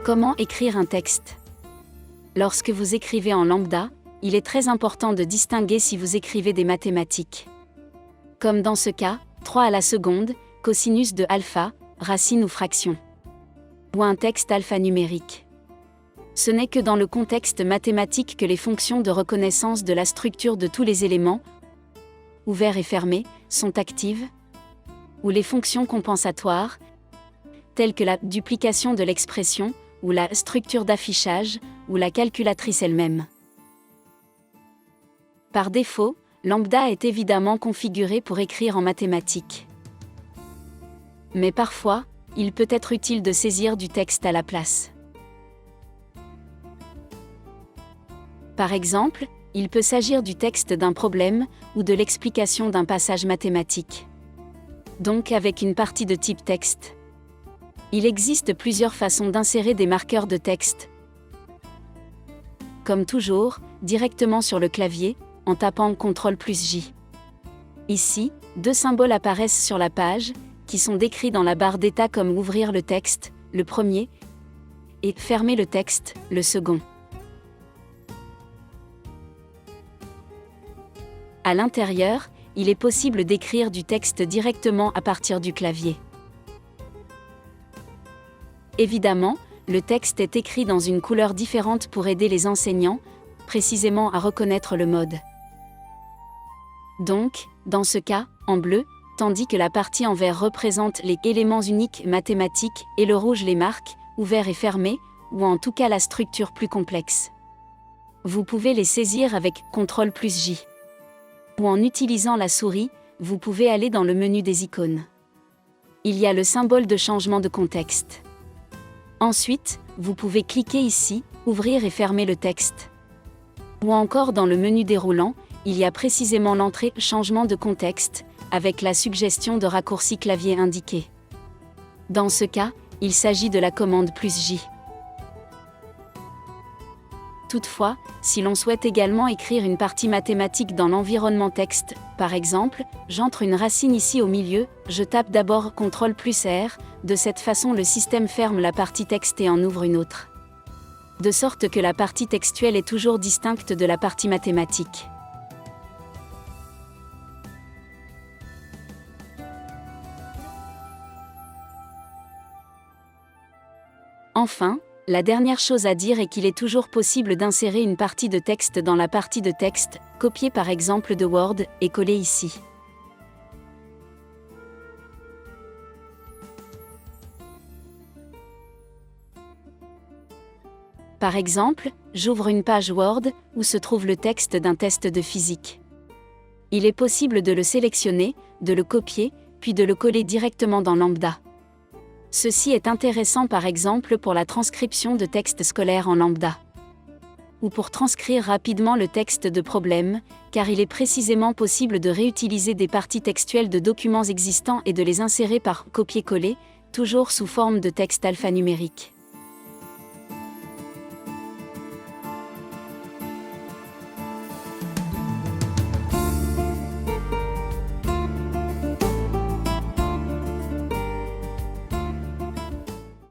Comment écrire un texte? Lorsque vous écrivez en lambda, il est très important de distinguer si vous écrivez des mathématiques. Comme dans ce cas, 3 à la seconde, cosinus de alpha, racine ou fraction. Ou un texte alphanumérique. Ce n'est que dans le contexte mathématique que les fonctions de reconnaissance de la structure de tous les éléments, ouverts et fermés, sont actives, ou les fonctions compensatoires, telles que la duplication de l'expression, ou la structure d'affichage, ou la calculatrice elle-même. Par défaut, lambda est évidemment configuré pour écrire en mathématiques. Mais parfois, il peut être utile de saisir du texte à la place. Par exemple, il peut s'agir du texte d'un problème, ou de l'explication d'un passage mathématique. Donc avec une partie de type texte. Il existe plusieurs façons d'insérer des marqueurs de texte. Comme toujours, directement sur le clavier, en tapant CTRL+J. Ici, 2 symboles apparaissent sur la page, qui sont décrits dans la barre d'état comme ouvrir le texte, le premier, et fermer le texte, le second. À l'intérieur, il est possible d'écrire du texte directement à partir du clavier. Évidemment, le texte est écrit dans une couleur différente pour aider les enseignants, précisément à reconnaître le mode. Donc, dans ce cas, en bleu, tandis que la partie en vert représente les éléments uniques mathématiques et le rouge les marques, ouverts et fermés, ou en tout cas la structure plus complexe. Vous pouvez les saisir avec CTRL+J. Ou en utilisant la souris, vous pouvez aller dans le menu des icônes. Il y a le symbole de changement de contexte. Ensuite, vous pouvez cliquer ici, ouvrir et fermer le texte. Ou encore dans le menu déroulant, il y a précisément l'entrée « Changement de contexte » avec la suggestion de raccourci clavier indiqué. Dans ce cas, il s'agit de la commande +J. Toutefois, si l'on souhaite également écrire une partie mathématique dans l'environnement texte, par exemple, j'entre une racine ici au milieu, je tape d'abord CTRL+R, de cette façon le système ferme la partie texte et en ouvre une autre. De sorte que la partie textuelle est toujours distincte de la partie mathématique. Enfin, la dernière chose à dire est qu'il est toujours possible d'insérer une partie de texte dans la partie de texte, copiée par exemple de Word, et collée ici. Par exemple, j'ouvre une page Word, où se trouve le texte d'un test de physique. Il est possible de le sélectionner, de le copier, puis de le coller directement dans Lambda. Ceci est intéressant par exemple pour la transcription de textes scolaires en lambda. Ou pour transcrire rapidement le texte de problème, car il est précisément possible de réutiliser des parties textuelles de documents existants et de les insérer par copier-coller, toujours sous forme de texte alphanumérique.